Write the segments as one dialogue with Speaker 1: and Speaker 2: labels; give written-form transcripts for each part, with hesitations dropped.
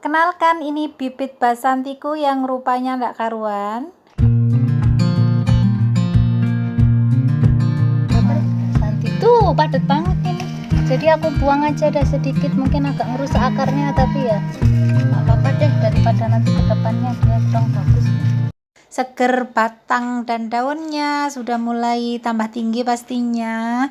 Speaker 1: Kenalkan, ini bibit basantiku yang rupanya ndak karuan.
Speaker 2: Santi tuh padat banget ini. Jadi aku buang aja dah sedikit, mungkin agak ngerusak akarnya, tapi ya nggak apa-apa deh, daripada nanti ke depannya dia kurang bagus.
Speaker 1: Seger batang dan daunnya sudah mulai tambah tinggi pastinya.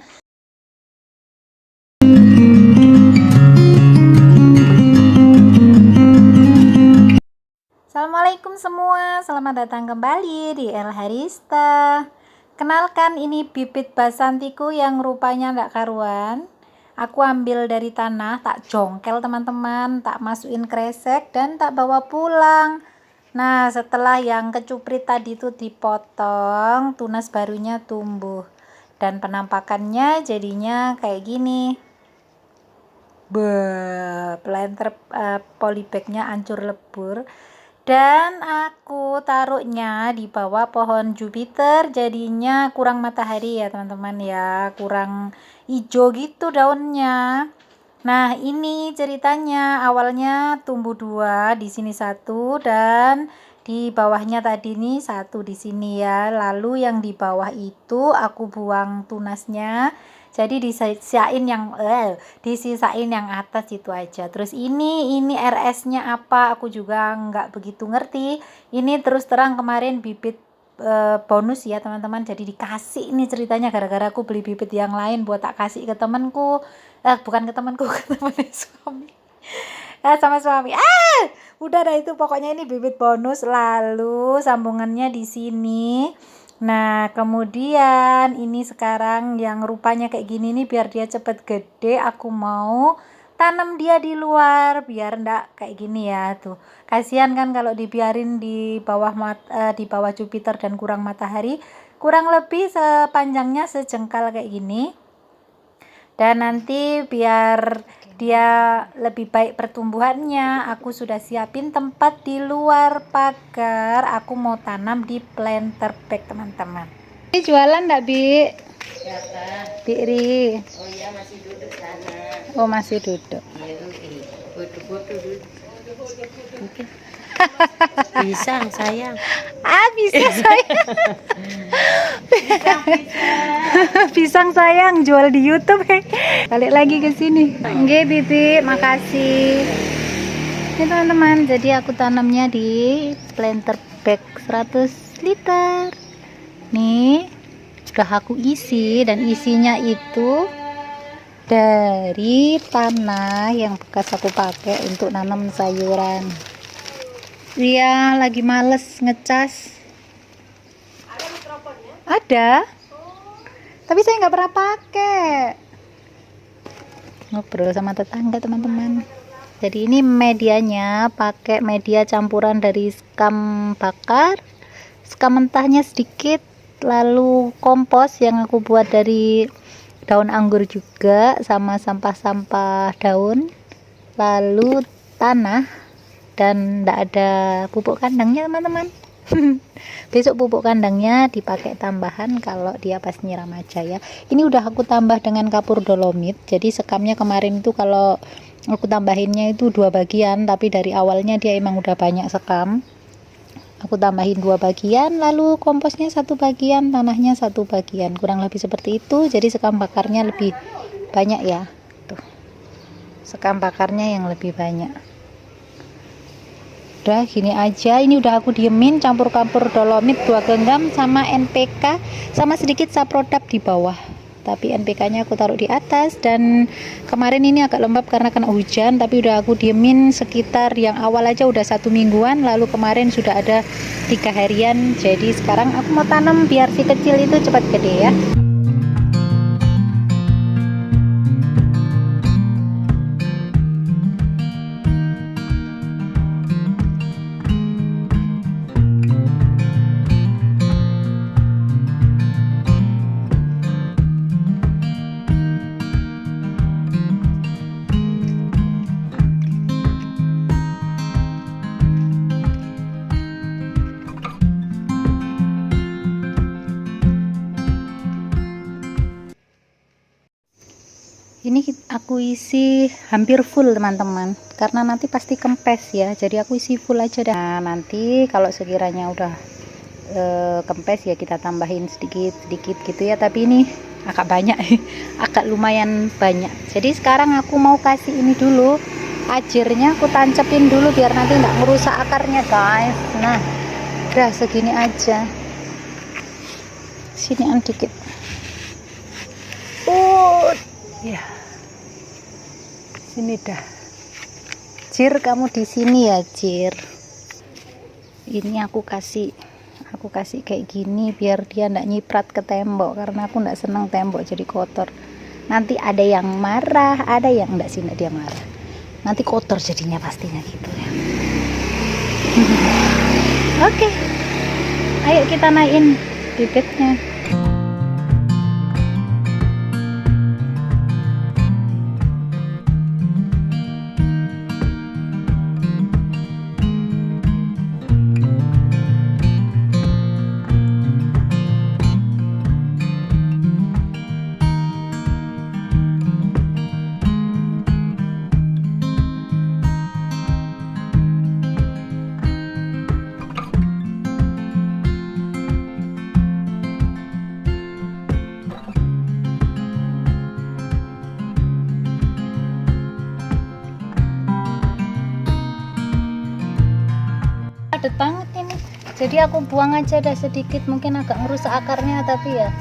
Speaker 1: Assalamualaikum semua, selamat datang kembali di El Harista. Kenalkan, ini bibit basantiku yang rupanya ndak karuan. Aku ambil dari tanah, tak jongkel teman-teman, tak masukin kresek dan tak bawa pulang. Nah, setelah yang kecuprit tadi tuh dipotong, tunas barunya tumbuh. Dan penampakannya jadinya kayak gini. Planter polybagnya hancur lebur. Dan aku taruhnya di bawah pohon Jupiter, jadinya kurang matahari ya teman-teman ya, kurang hijau gitu daunnya. Nah, ini ceritanya, awalnya tumbuh 2, di sini 1 dan di bawahnya tadi nih 1 di sini ya. Lalu yang di bawah itu aku buang tunasnya. Jadi disisain yang atas itu aja. Terus ini RS-nya apa? Aku juga nggak begitu ngerti. Ini terus terang kemarin bibit bonus ya teman-teman, jadi dikasih ini ceritanya gara-gara aku beli bibit yang lain buat tak kasih ke temanku, bukan ke temanku, ke temannya suami, sama suami. Udah dah, itu pokoknya ini bibit bonus. Lalu sambungannya di sini. Nah, kemudian ini sekarang yang rupanya kayak gini nih, biar dia cepet gede, aku mau tanam dia di luar biar ndak kayak gini ya. Tuh, kasihan kan kalau dibiarin di bawah Jupiter dan kurang matahari. Kurang lebih sepanjangnya sejengkal kayak gini. Dan nanti biar dia lebih baik pertumbuhannya, aku sudah siapin tempat di luar pagar. Aku mau tanam di planter bag teman-teman.
Speaker 2: Ini jualan enggak, Bi?
Speaker 3: Siapa?
Speaker 2: Biri.
Speaker 3: Oh iya, masih duduk sana.
Speaker 2: Oh, masih duduk.
Speaker 3: Iya, foto-foto duduk. Oke. Pisang sayang.
Speaker 2: Bisa sayang. Pisang sayang jual di YouTube. Balik lagi ke sini. Nggih, Bibi, makasih. Ini teman-teman, jadi aku tanamnya di planter bag 100 liter. Nih, sudah aku isi, dan isinya itu dari tanah yang bekas aku pakai untuk nanam sayuran. Iya, lagi males ngecas.
Speaker 1: Ada mikrofonnya?
Speaker 2: Ada, tapi saya nggak pernah pakai. Ngobrol sama tetangga teman-teman. Jadi ini medianya pakai media campuran dari skam bakar, skam mentahnya sedikit, lalu kompos yang aku buat dari daun anggur juga, sama sampah-sampah daun, lalu tanah, dan tidak ada pupuk kandangnya teman-teman. Besok pupuk kandangnya dipakai tambahan kalau dia pas nyiram aja ya. Ini udah aku tambah dengan kapur dolomit. Jadi sekamnya kemarin itu kalau aku tambahinnya itu 2 bagian, tapi dari awalnya dia emang udah banyak sekam. Aku tambahin 2 bagian, lalu komposnya 1 bagian, tanahnya 1 bagian, kurang lebih seperti itu. Jadi sekam bakarnya lebih banyak ya. Tuh, sekam bakarnya yang lebih banyak. Udah gini aja, ini udah aku diemin, campur dolomit 2 genggam sama NPK sama sedikit saprodap di bawah, tapi NPK nya aku taruh di atas. Dan kemarin ini agak lembab karena kena hujan, tapi udah aku diemin sekitar yang awal aja udah 1 mingguan, lalu kemarin sudah ada 3 harian. Jadi sekarang aku mau tanam biar si kecil itu cepat gede ya. Ini aku isi hampir full teman-teman, karena nanti pasti kempes ya, jadi aku isi full aja dah. Nah, nanti kalau sekiranya udah kempes ya kita tambahin sedikit gitu ya, tapi ini agak banyak agak lumayan banyak. Jadi sekarang aku mau kasih ini dulu, ajirnya aku tancepin dulu biar nanti nggak merusak akarnya guys. Nah udah segini aja, sinian dikit. Ya sini dah. Jir, kamu di sini ya Jir. Ini aku kasih kayak gini biar dia ndak nyiprat ke tembok, karena aku ndak seneng tembok jadi kotor. Nanti ada yang marah, ada yang ndak sih, ndak dia marah. Nanti kotor jadinya pastinya gitu ya. Oke. Ayo kita naikin bibitnya. Padat banget ini, jadi aku buang aja dah sedikit, mungkin agak merusak akarnya, tapi ya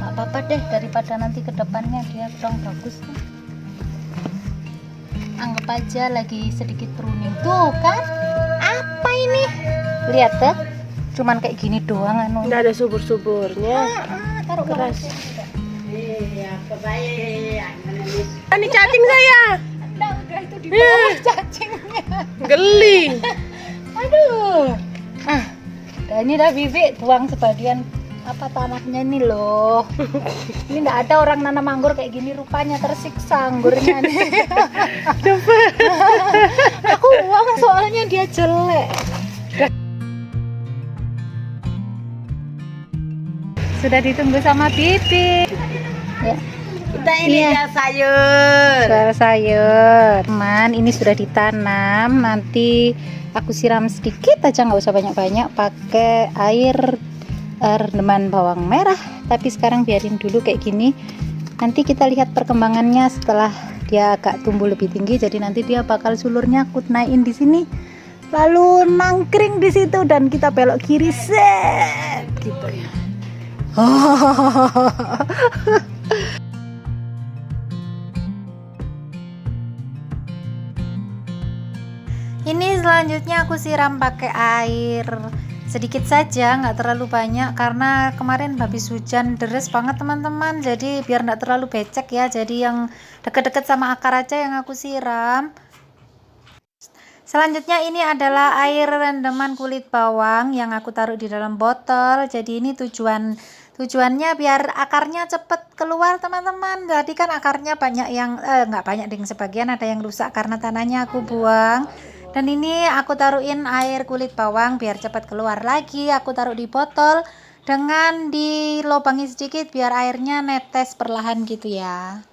Speaker 2: nggak apa-apa deh, daripada nanti kedepannya dia kurang bagus. Anggap aja lagi sedikit pruning. Tuh kan, apa ini, lihat tuh, cuman kayak gini doang anu,
Speaker 3: Nggak ada subur-suburnya.
Speaker 2: taruh
Speaker 3: Keras.
Speaker 2: Iya,
Speaker 3: Ini cacing saya.
Speaker 2: udah itu di bawah cacingnya.
Speaker 3: Geli.
Speaker 2: Aduh. Dan ini dah bibit, buang sebagian apa tanahnya ini loh. Ini nggak ada orang nanam anggur kayak gini, rupanya tersiksa anggurnya nih.
Speaker 3: Coba.
Speaker 2: Aku buang soalnya dia jelek. Sudah ditunggu sama Bibi. Ya.
Speaker 3: Kita ini
Speaker 2: Iya.
Speaker 3: ya sayur.
Speaker 2: Soal sayur, teman, ini sudah ditanam. Nanti aku siram sedikit aja, nggak usah banyak-banyak, pakai air rendaman bawang merah. Tapi sekarang biarin dulu kayak gini. Nanti kita lihat perkembangannya setelah dia agak tumbuh lebih tinggi. Jadi nanti dia bakal sulurnya aku naikin di sini, lalu nangkring di situ, dan kita belok kiri set gitu ya. Ini selanjutnya aku siram pakai air sedikit saja, nggak terlalu banyak, karena kemarin habis hujan deras banget teman-teman, jadi biar nggak terlalu becek ya, jadi yang deket-deket sama akar aja yang aku siram. Selanjutnya ini adalah air rendaman kulit bawang yang aku taruh di dalam botol. Jadi ini tujuannya biar akarnya cepet keluar teman-teman. Jadi kan akarnya banyak yang nggak banyak ding, sebagian ada yang rusak karena tanahnya aku buang. Dan ini aku taruhin air kulit bawang biar cepat keluar lagi. Aku taruh di botol dengan dilobangi sedikit biar airnya netes perlahan gitu ya.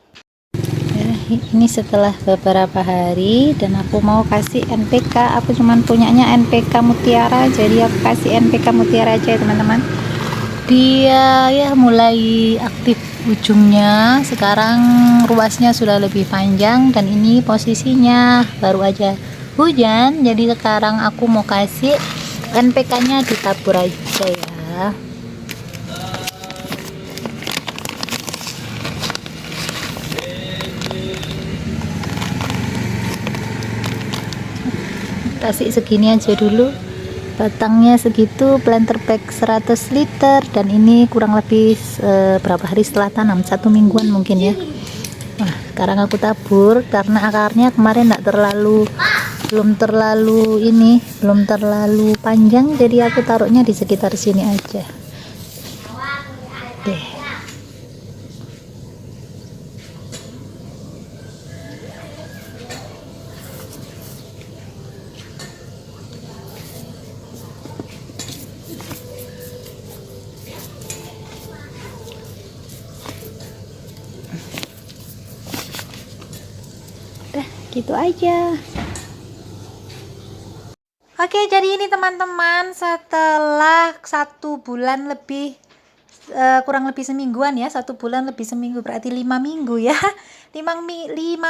Speaker 2: Ini setelah beberapa hari, dan aku mau kasih NPK. Aku cuman punyanya NPK Mutiara, jadi aku kasih NPK Mutiara aja ya teman-teman. Dia ya mulai aktif ujungnya, sekarang ruasnya sudah lebih panjang, dan ini posisinya baru aja hujan, jadi sekarang aku mau kasih NPK nya ditabur aja ya. Kasih segini aja dulu, batangnya segitu, planter pack 100 liter, dan ini kurang lebih berapa hari setelah tanam, 1 mingguan mungkin ya. Nah sekarang aku tabur karena akarnya kemarin belum terlalu panjang, jadi aku taruhnya di sekitar sini aja deh. Gitu aja.
Speaker 1: Oke, jadi ini teman-teman, setelah 1 bulan lebih, kurang lebih semingguan ya, 1 bulan lebih seminggu, berarti 5 minggu ya. 5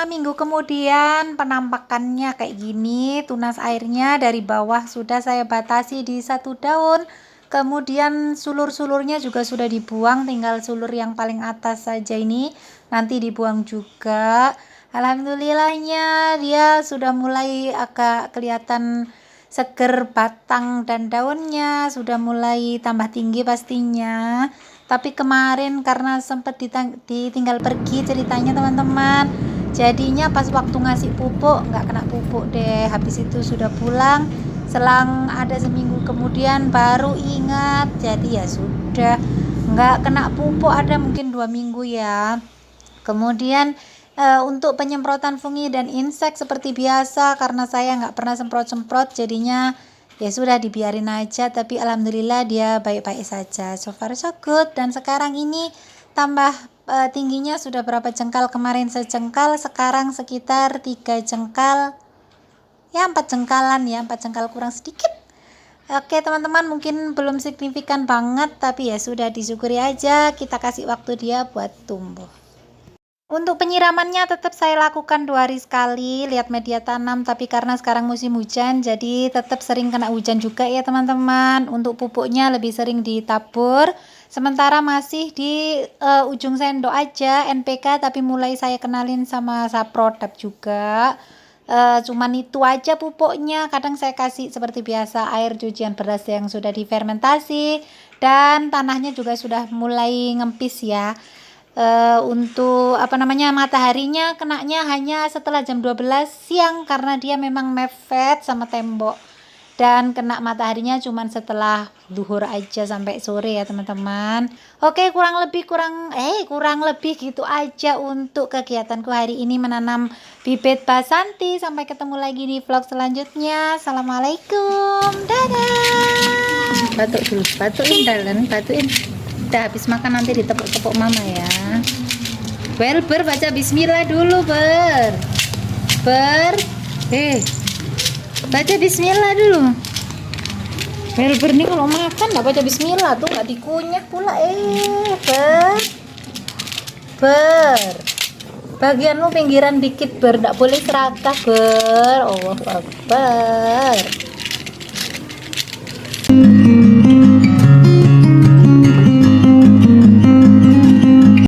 Speaker 1: minggu kemudian penampakannya kayak gini. Tunas airnya dari bawah sudah saya batasi di 1 daun, kemudian sulur-sulurnya juga sudah dibuang, tinggal sulur yang paling atas saja ini nanti dibuang juga. Alhamdulillahnya dia sudah mulai agak kelihatan seger, batang dan daunnya sudah mulai tambah tinggi pastinya. Tapi kemarin karena sempat ditinggal pergi ceritanya teman-teman, jadinya pas waktu ngasih pupuk nggak kena pupuk deh. Habis itu sudah pulang, selang ada seminggu kemudian baru ingat, jadi ya sudah nggak kena pupuk, ada mungkin 2 minggu ya. Kemudian untuk penyemprotan fungi dan insek seperti biasa, karena saya nggak pernah semprot-semprot, jadinya ya sudah dibiarin aja. Tapi alhamdulillah dia baik-baik saja, so far so good. Dan sekarang ini tambah tingginya sudah berapa jengkal, kemarin sejengkal, sekarang sekitar 3 jengkal ya, 4 jengkalan ya, 4 jengkal kurang sedikit. Oke teman-teman, mungkin belum signifikan banget, tapi ya sudah disyukuri aja, kita kasih waktu dia buat tumbuh. Untuk penyiramannya tetap saya lakukan 2 hari sekali, lihat media tanam, tapi karena sekarang musim hujan jadi tetap sering kena hujan juga ya teman-teman. Untuk pupuknya lebih sering ditabur, sementara masih di ujung sendok aja NPK, tapi mulai saya kenalin sama Saprodap juga. Cuman itu aja pupuknya, kadang saya kasih seperti biasa air cucian beras yang sudah difermentasi, dan tanahnya juga sudah mulai ngempis ya. Untuk mataharinya kenanya hanya setelah jam 12 siang karena dia memang mepet sama tembok, dan kena mataharinya cuman setelah zuhur aja sampai sore ya teman-teman. Oke, kurang lebih gitu aja untuk kegiatanku hari ini menanam bibit basanti. Sampai ketemu lagi di vlog selanjutnya. Assalamualaikum, dadah.
Speaker 2: Batuk dulu, batuin. Udah habis makan nanti ditepuk-tepuk mama ya. Ber, baca bismillah dulu, Ber. Baca bismillah dulu.
Speaker 1: Ber nih kalau makan nggak baca bismillah tuh nggak dikunyah pula. Ber, bagianmu pinggiran dikit, Ber, nggak boleh serakah, Ber. Allahu Akbar.